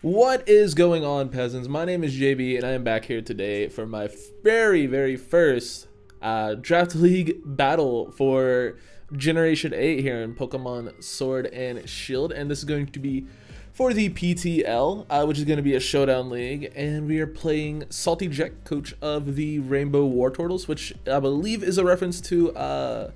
What is going on, peasants? My name is JB, and I am back here today for my very first draft league battle for Generation 8 here in Pokemon Sword and Shield, and this is going to be for the PTL, which is going to be a showdown league, and we are playing SaltyJek, coach of the Rainbow Wartortles, which I believe is a reference to the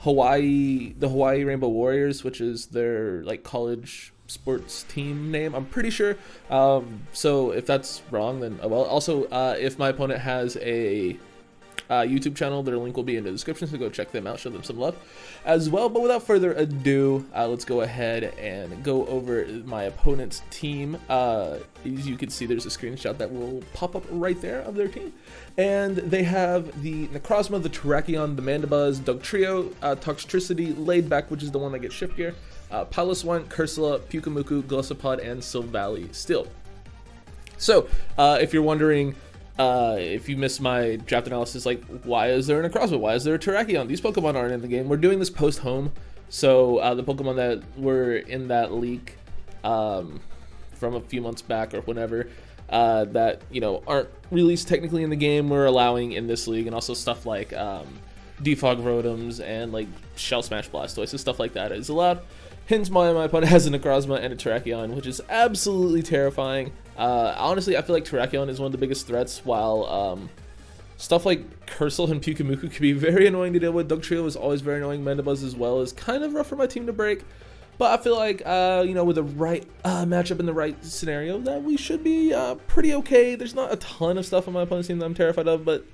Hawaii Rainbow Warriors, which is their like college sports team name, I'm pretty sure. So if that's wrong, then well. Also, if my opponent has a YouTube channel, their link will be in the description, so go check them out, show them some love as well. But without further ado, let's go ahead and go over my opponent's team. As you can see, there's a screenshot that will pop up right there of their team, and they have the Necrozma, the Terrakion, the Mandibuzz, Dugtrio, Toxtricity, Laid Back, which is the one that gets Shift Gear, Piloswine, Cursula, Pyukumuku, Glossopod, and Silvally Steel. So, if you're wondering, if you missed my draft analysis, like, why is there a Necrozma? Why is there a Terrakion? These Pokemon aren't in the game. We're doing this post-home, so the Pokemon that were in that leak from a few months back or whenever, that, you know, aren't released technically in the game, we're allowing in this league, and also stuff like Defog Rotoms and, like, Shell Smash Blastoise and stuff like that is allowed. Hence why my opponent has a Necrozma and a Terrakion, which is absolutely terrifying. Honestly, I feel like Terrakion is one of the biggest threats, while stuff like Cursel and Pyukumuku can be very annoying to deal with. Dugtrio is always very annoying. Mandibuzz as well is kind of rough for my team to break. But I feel like, you know, with the right matchup in the right scenario, that we should be pretty okay. There's not a ton of stuff on my opponent's team that I'm terrified of, but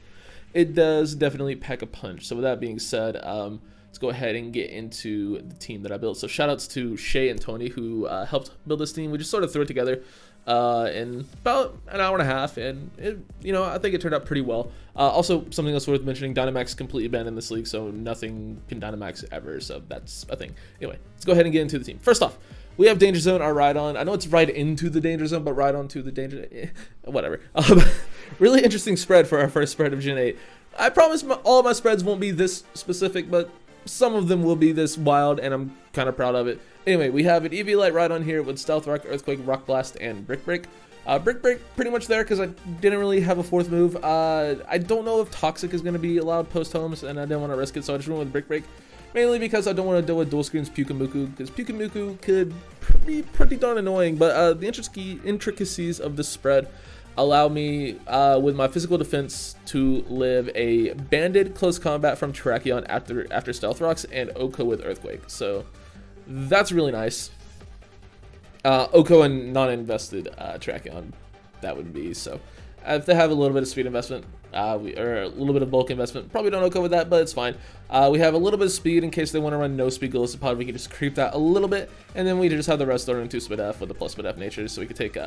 it does definitely pack a punch. So with that being said, let's go ahead and get into the team that I built. So shout outs to Shay and Tony, who helped build this team. We just sort of threw it together in about an hour and a half, and it, you know, I think it turned out pretty well. Also, something else worth mentioning, Dynamax completely banned in this league, so nothing can Dynamax ever, so that's a thing. Anyway, let's go ahead and get into the team. First off, we have Danger Zone, our Rhydon. I know it's right into the Danger Zone, but Rhydon to the Danger, whatever. Really interesting spread for our first spread of Gen 8. I promise all of my spreads won't be this specific, but some of them will be this wild, and I'm kind of proud of it. Anyway, we have an Eviolite Rhydon here with Stealth Rock, Earthquake, Rock Blast, and Brick Break. Brick Break pretty much there because I didn't really have a fourth move. I don't know if Toxic is going to be allowed post-homes, and I didn't want to risk it, so I just went with Brick Break. Mainly because I don't want to deal with dual screens Pyukumuku, because Pyukumuku could be pretty darn annoying, but the intricacies of the spread allow me, with my physical defense, to live a banded close combat from Terrakion after Stealth Rocks, and Oko with Earthquake. So that's really nice. Oko and non-invested Terrakion, that would be. So if they have a little bit of speed investment, or a little bit of bulk investment, probably don't Oko with that, but it's fine. We have a little bit of speed in case they want to run no speed Golisopod. We can just creep that a little bit, and then we just have the rest thrown into Spit F with the plus Spit F nature, so we can take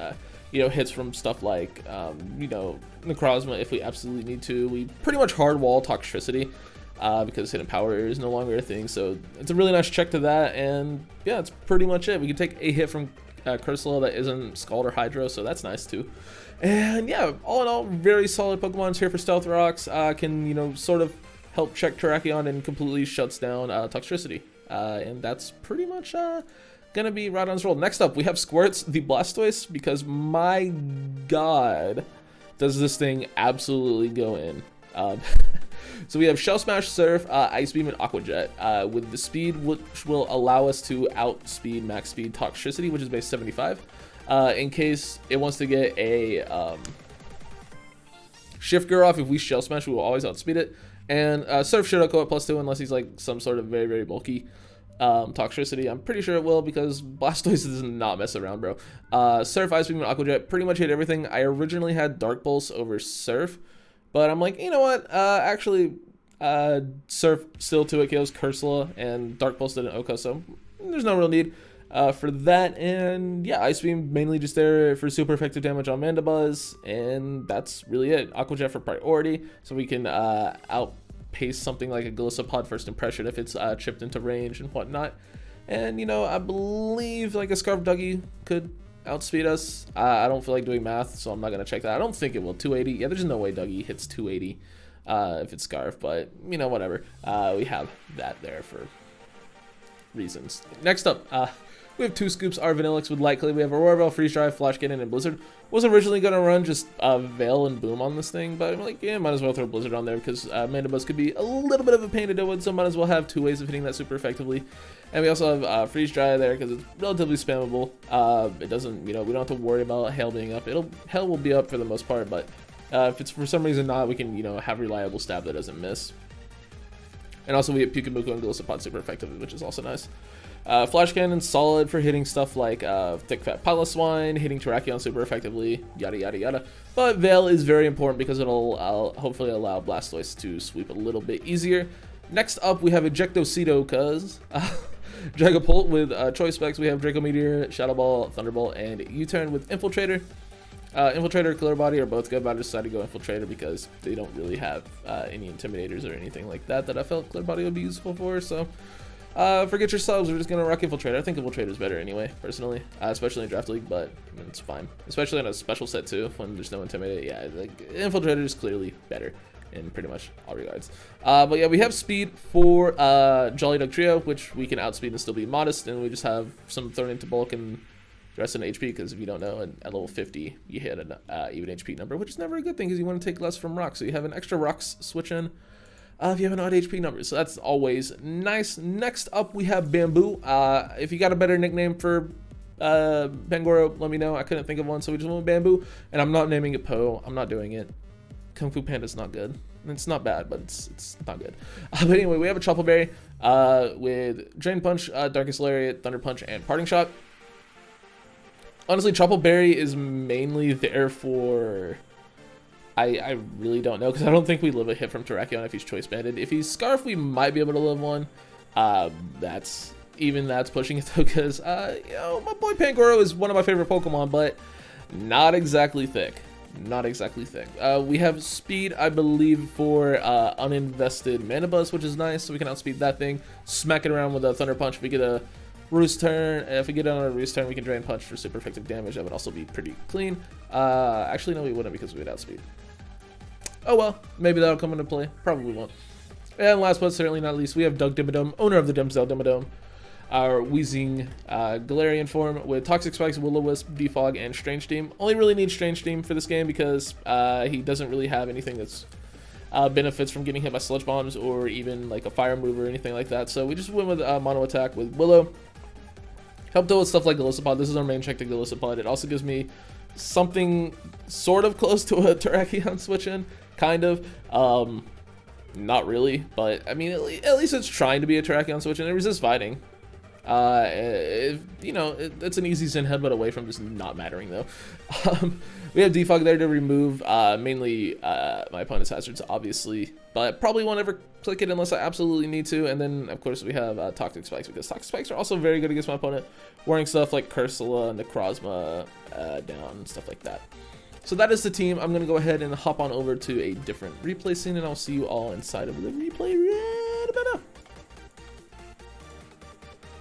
you know, hits from stuff like you know, Necrozma if we absolutely need to. We pretty much hard wall Toxtricity because hidden power is no longer a thing, so it's a really nice check to that. And yeah, that's pretty much it. We can take a hit from Cursula that isn't Scald or Hydro, so that's nice too. And yeah, all in all, very solid Pokemons here for Stealth Rocks. Can, you know, sort of help check Terrakion and completely shuts down Toxtricity. And that's pretty much gonna be Rhydon's role. Next up, we have Squirts, the Blastoise, because my god, does this thing absolutely go in. So we have Shell Smash, Surf, Ice Beam, and Aqua Jet, with the speed which will allow us to outspeed max speed Toxtricity, which is base 75. In case it wants to get a Shift Gear off, if we Shell Smash, we will always outspeed it. And Surf should go at +2 unless he's like some sort of very bulky Toxtricity. I'm pretty sure it will, because Blastoise does not mess around, bro. Surf, Ice Beam, and Aqua Jet pretty much hit everything. I originally had Dark Pulse over Surf, but I'm like, you know what? Actually, Surf still 2-hit kills Cursula, and Dark Pulse didn't Oko, so there's no real need for that. And yeah, Ice Beam mainly just there for super effective damage on Mandibuzz, and that's really it. Aqua Jet for priority, so we can outpace something like a Golisopod first impression if it's chipped into range and whatnot. And you know, I believe like a Scarf Dougie could outspeed us. I don't feel like doing math, so I'm not gonna check that. I don't think it will. 280. Yeah, there's no way Dougie hits 280 if it's Scarf, but you know, whatever. We have that there for reasons. Next up, We have 2 scoops, our Vanillix with Light Clay. We have Aurora Veil, Freeze Drive, Flash Cannon, and Blizzard. Was originally going to run just Veil and Boom on this thing, but I'm like, yeah, might as well throw Blizzard on there because Mandibuzz could be a little bit of a pain to deal with, so might as well have 2 ways of hitting that super effectively. And we also have Freeze Dry there because it's relatively spammable. It doesn't, we don't have to worry about Hail being up. Hail will be up for the most part, but if it's for some reason not, we can, have reliable stab that doesn't miss. And also we have Pyukumuku and Golisopod super effectively, which is also nice. Flash Cannon, solid for hitting stuff like Thick Fat Piloswine, hitting Terrakion super effectively, yada yada yada. But Veil is very important because it'll hopefully allow Blastoise to sweep a little bit easier. Next up, we have Ejectocito, cuz Dragapult with choice specs. We have Draco Meteor, Shadow Ball, Thunderbolt, and U-Turn with Infiltrator. Infiltrator, Killer Body are both good, but I decided to go Infiltrator because they don't really have any Intimidators or anything like that I felt Killer Body would be useful for. So forget yourselves, we're just going to rock Infiltrator. I think Infiltrator is better anyway, personally, especially in Draft League, but I mean, it's fine. Especially in a special set too, when there's no Intimidate. Yeah, like, Infiltrator is clearly better in pretty much all regards. But yeah, we have speed for Jolly Dog Trio, which we can outspeed and still be modest, and we just have some thrown into bulk and the rest in HP, because if you don't know, at level 50, you hit an even HP number, which is never a good thing because you want to take less from rocks. So you have an extra rocks switch in if you have an odd HP number. So that's always nice. Next up, we have Bamboo. If you got a better nickname for Pangoro, let me know. I couldn't think of one, so we just went with Bamboo. And I'm not naming it Poe. I'm not doing it. Kung Fu Panda's not good. It's not bad, but it's not good. But anyway, we have a Chople Berry with Drain Punch, Darkest Lariat, Thunder Punch, and Parting Shot. Honestly, Chople Berry is mainly there for... I really don't know, because I don't think we live a hit from Terrakion if he's Choice Banded. If he's Scarf, we might be able to live one. That's pushing it though, because my boy Pangoro is one of my favorite Pokemon, but not exactly thick. Not exactly thick. We have speed, I believe, for uninvested Mandibuzz, which is nice, so we can outspeed that thing. Smack it around with a Thunder Punch. If we get a Roost turn, if we get on a Roost turn, we can Drain Punch for super effective damage. That would also be pretty clean. Actually, no, we wouldn't because we would outspeed. Oh well, maybe that'll come into play. Probably won't. And last but certainly not least, we have Doug Dimmadome, owner of the Dimsdale Dimmadome. Our Weezing Galarian form with Toxic Spikes, Will-O-Wisp, Defog, and Strange Steam. Only really need Strange Steam for this game because he doesn't really have anything that's benefits from getting hit by Sludge Bombs or even like a Fire Move or anything like that. So we just went with Mono Attack with Willow. Help deal with stuff like Golisopod. This is our main check to Golisopod. It also gives me something sort of close to a Terrakion switch in, kind of. Not really, but I mean, at least it's trying to be a Terrakion switch in. It resists fighting. It's an easy Zen headbutt away from just not mattering though. We have Defog there to remove mainly my opponent's hazards, obviously, but probably won't ever click it unless I absolutely need to. And then of course we have Toxic Spikes, because Toxic Spikes are also very good against my opponent, wearing stuff like Cursula and Necrozma down and stuff like that. So that is the team. I'm gonna go ahead and hop on over to a different replay scene, and I'll see you all inside of the replay right about now.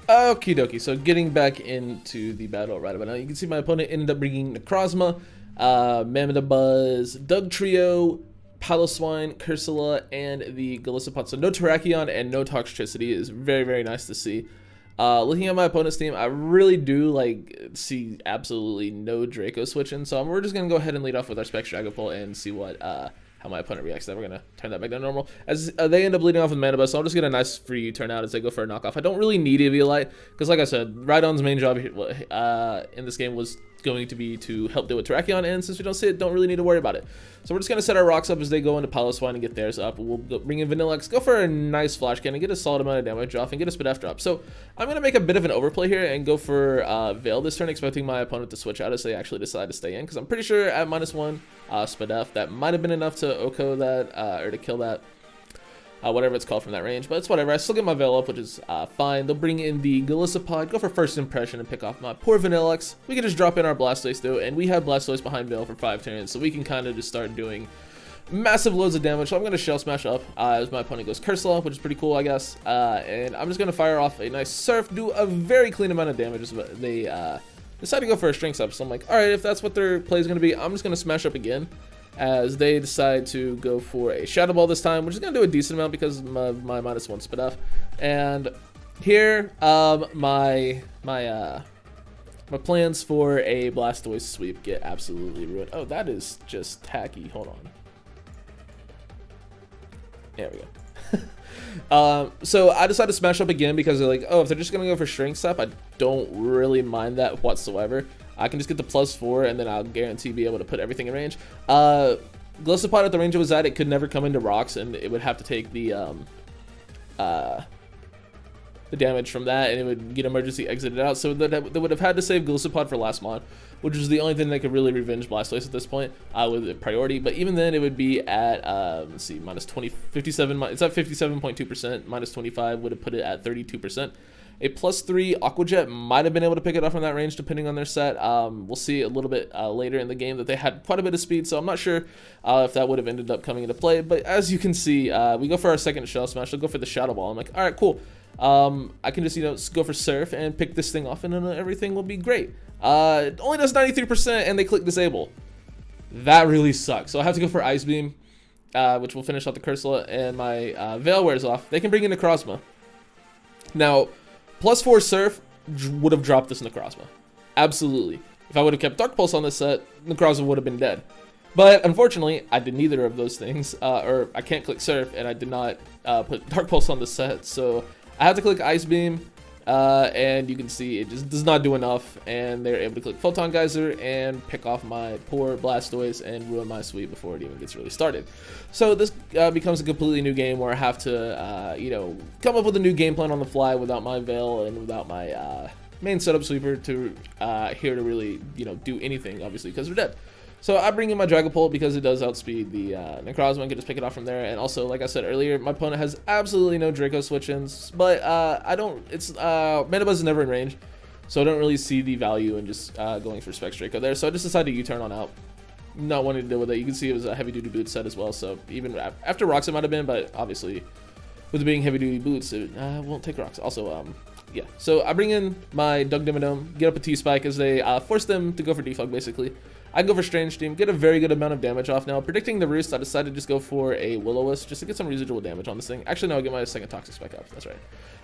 Okie dokie, so getting back into the battle right about now, you can see my opponent ended up bringing Necrozma, Mandibuzz, Doug Trio, Piloswine, Cursula, and the Golisopod. So no Terrakion and no Toxtricity is very, very nice to see. Looking at my opponent's team, I really do see absolutely no Draco switching, so we're just going to go ahead and lead off with our Specs Dragapult and see what how my opponent reacts. Then we're going to turn that back down to normal. As they end up leading off with Mandibuzz, so I'll just get a nice free turnout as they go for a knockoff. I don't really need Eviolite, because like I said, Rhydon's main job in this game was going to be to help deal with Terrakion, and since we don't see it, don't really need to worry about it. So we're just going to set our rocks up as they go into Piloswine and get theirs up. We'll bring in Vanillix, go for a nice Flash Cannon, get a solid amount of damage off, and get a Spadef drop. So I'm going to make a bit of an overplay here and go for Veil this turn, expecting my opponent to switch out as they actually decide to stay in, because I'm pretty sure at -1 Spadef, that might have been enough to OHKO that, or to kill that. Whatever it's called from that range, but it's whatever. I still get my Veil up, which is fine. They'll bring in the Golisopod, go for First Impression, and pick off my poor Vanillix. We can just drop in our Blastoise though, and we have Blastoise behind Veil for 5 turns, so we can kind of just start doing massive loads of damage. So I'm going to Shell Smash up as my opponent goes Cursula, which is pretty cool, I guess. And I'm just going to fire off a nice Surf, do a very clean amount of damage. But they decide to go for a Strength Up, so I'm like, alright, if that's what their play is going to be, I'm just going to Smash up again, as they decide to go for a Shadow Ball this time, which is going to do a decent amount because of my -1 Spadef. And here, my plans for a Blastoise sweep get absolutely ruined. Oh, that is just tacky. Hold on. There we go. So I decided to smash up again because they're like, oh, if they're just gonna go for String Step, I don't really mind that whatsoever. I can just get the +4 and then I'll guarantee be able to put everything in range. Golisopod at the range it was at, it could never come into rocks, and it would have to take the damage from that, and it would get emergency exited out. So they would have had to save Golisopod for last mod, which was the only thing that could really revenge Blastoise at this point with a priority. But even then, it would be at let's see, minus 20, 57. It's at 57.2%. Minus 25 would have put it at 32%. A +3 Aqua Jet might have been able to pick it up from that range depending on their set. We'll see a little bit later in the game that they had quite a bit of speed, so I'm not sure if that would have ended up coming into play. But as you can see, we go for our second Shell Smash. We'll go for the Shadow Ball. I'm like, all right, cool. I can just, go for Surf and pick this thing off, and then everything will be great. It only does 93%, and they click Disable. That really sucks. So I have to go for Ice Beam, which will finish off the Cursula, and my Veil wears off. They can bring in Necrozma. Now, +4 Surf would have dropped this Necrozma. Absolutely. If I would have kept Dark Pulse on this set, Necrozma would have been dead. But unfortunately, I did neither of those things, or I can't click Surf, and I did not put Dark Pulse on the set, so I had to click Ice Beam, and you can see it just does not do enough, and they're able to click Photon Geyser and pick off my poor Blastoise and ruin my sweep before it even gets really started. So this becomes a completely new game where I have to, come up with a new game plan on the fly without my Veil and without my main setup sweeper to here to really, do anything, obviously, because they're dead. So I bring in my Dragapult because it does outspeed the Necrozma and can just pick it off from there. And also, like I said earlier, my opponent has absolutely no Draco switch-ins, but Mandibuzz is never in range, so I don't really see the value in just going for Specs Draco there. So I just decided to U-turn on out, not wanting to deal with it. You can see it was a heavy-duty boot set as well, so even after rocks it might have been, but obviously with it being heavy-duty boots, it won't take rocks. Also, yeah, so I bring in my Doug Dimmadome, get up a T-Spike as they force them to go for Defog, basically. I go for Strange Steam, get a very good amount of damage off. Now, predicting the Roost, I decided to just go for a Will-O-Wisp just to get some residual damage on this thing. Actually, no, I get my second Toxic Spike up. That's right.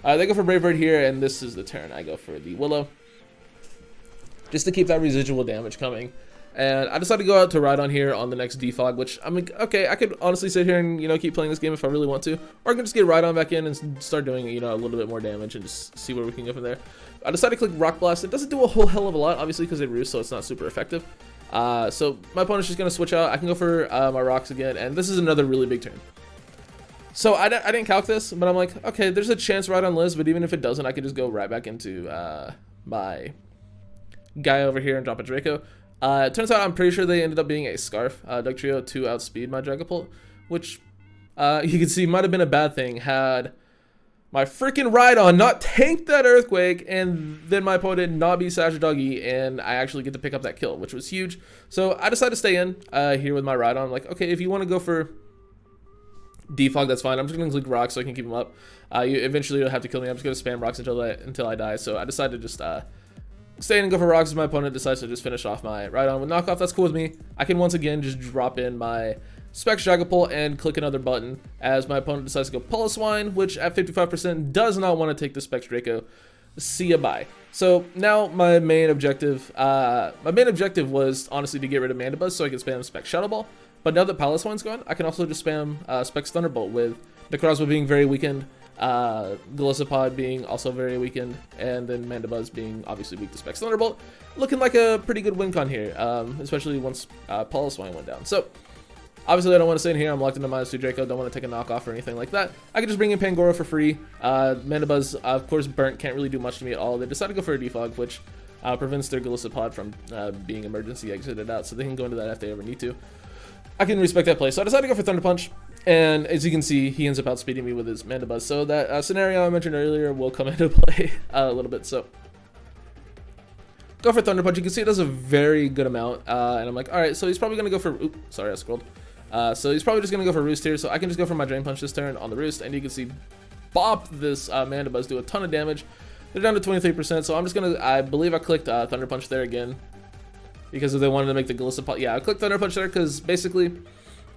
They go for Brave Bird here, and this is the turn. I go for the Willow just to keep that residual damage coming. And I decided to go out to Rhydon here on the next Defog, which I'm like, okay, I could honestly sit here and, keep playing this game if I really want to. Or I can just get Rhydon back in and start doing, a little bit more damage and just see where we can go from there. I decided to click Rock Blast. It doesn't do a whole hell of a lot, obviously, because they Roost, so it's not super effective. So my opponent's just going to switch out. I can go for my rocks again, and this is another really big turn. So I didn't calc this, but I'm like, okay, there's a chance Rhydon lives, but even if it doesn't, I could just go right back into my guy over here and drop a Draco. It turns out I'm pretty sure they ended up being a Scarf, Dugtrio, to outspeed my Dragapult, which you can see might have been a bad thing had my freaking Rhydon not tank that Earthquake, and then my opponent not be Sash Doggy, and I actually get to pick up that kill, which was huge. So I decided to stay in here with my Rhydon. I'm like, okay, if you want to go for Defog, that's fine. I'm just going to click Rocks so I can keep him up. Eventually you'll have to kill me. I'm just going to spam Rocks until I die. So I decided to just stay in and go for Rocks as my opponent decides to just finish off my Rhydon with Knockoff. That's cool with me. I can once again just drop in my Specs Dragapult and click another button as my opponent decides to go Piloswine, which at 55% does not want to take the Specs Draco. See ya, bye. So now my main objective was honestly to get rid of Mandibuzz so I could spam Specs Shadow Ball. But now that Piloswine's gone, I can also just spam Specs Thunderbolt with Necrozma being very weakened, Golisopod being also very weakened, and then Mandibuzz being obviously weak to Specs Thunderbolt. Looking like a pretty good win con here, especially once Piloswine went down. So obviously, I don't want to stay in here. I'm locked into -2 Draco. Don't want to take a knockoff or anything like that. I can just bring in Pangoro for free. Mandibuzz, of course, burnt. Can't really do much to me at all. They decided to go for a Defog, which prevents their Golisopod from being emergency exited out, so they can go into that if they ever need to. I can respect that play. So I decided to go for Thunder Punch, and as you can see, he ends up outspeeding me with his Mandibuzz. So that scenario I mentioned earlier will come into play a little bit. So go for Thunder Punch. You can see it does a very good amount, and I'm like, all right, so he's probably going to go for... Oops, sorry, I scrolled. So he's probably just going to go for Roost here, so I can just go for my Drain Punch this turn on the Roost, and you can see bop this Mandibuzz do a ton of damage. They're down to 23%, so I'm just going to... I believe I clicked Thunder Punch there again because they wanted to make the Golisopod... Yeah, I clicked Thunder Punch there because basically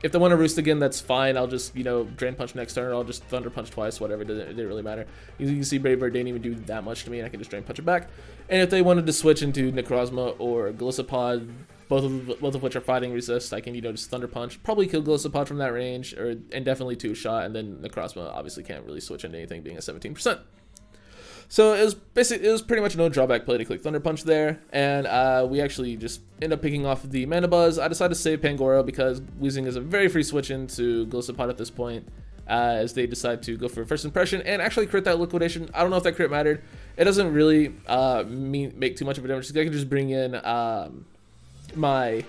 If they want to roost again, that's fine. I'll just, you know, Drain Punch next turn, or I'll just Thunder Punch twice, whatever. It didn't really matter. You can see Brave Bird didn't even do that much to me, and I can just Drain Punch it back. And if they wanted to switch into Necrozma or Golisopod, both of which are fighting resist, I can, you know, just Thunder Punch, probably kill Golisopod from that range, and definitely 2-shot, and then Necrozma obviously can't really switch into anything, being a 17%. So it was pretty much no drawback play to click Thunder Punch there, and we actually just end up picking off the Mana Buzz. I decided to save Pangoro because Weezing is a very free switch into Golisopod at this point, as they decide to go for first impression and actually crit that liquidation. I don't know if that crit mattered. It doesn't really make too much of a difference. I can just bring in my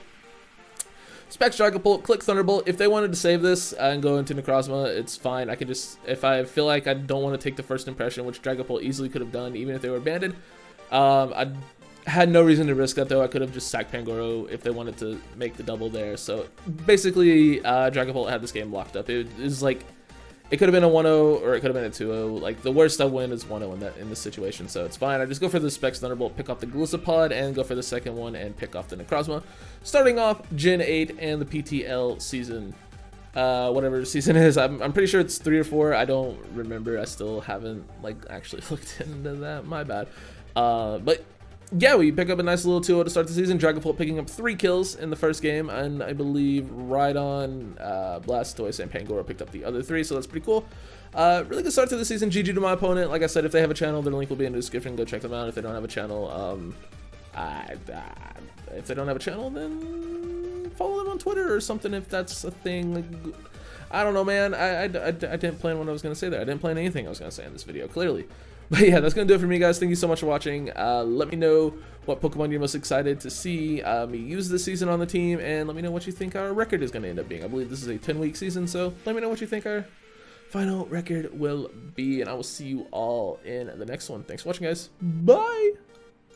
Specs Dragapult, click Thunderbolt. If they wanted to save this and go into Necrozma, it's fine. I can just, if I feel like I don't want to take the first impression, which Dragapult easily could have done even if they were banded, I had no reason to risk that though. I could have just sacked Pangoro if they wanted to make the double there. So basically, Dragapult had this game locked up. It was like, it could have been a 1-0 or it could have been a 2-0. Like, the worst I win is 1-0 in this situation, so it's fine. I just go for the Specs Thunderbolt, pick off the Golisopod, and go for the second one and pick off the Necrozma. Starting off Gen 8 and the PTL season, whatever the season is. I'm pretty sure it's 3 or 4. I don't remember. I still haven't, like, actually looked into that. My bad. But yeah, we pick up a nice little 2-0 to start the season. Dragapult picking up 3 kills in the first game, and I believe Rhydon, Blastoise, and Pangoro picked up the other 3, so that's pretty cool. Really good start to the season. GG to my opponent. Like I said, if they have a channel, their link will be in the description. Go check them out. If they don't have a channel, then follow them on Twitter or something if that's a thing. Like, I don't know, man. I didn't plan what I was going to say there. I didn't plan anything I was going to say in this video, clearly. But yeah, that's going to do it for me, guys. Thank you so much for watching. Let me know what Pokemon you're most excited to see me use this season on the team, and let me know what you think our record is going to end up being. I believe this is a 10-week season, so let me know what you think our final record will be, and I will see you all in the next one. Thanks for watching, guys. Bye!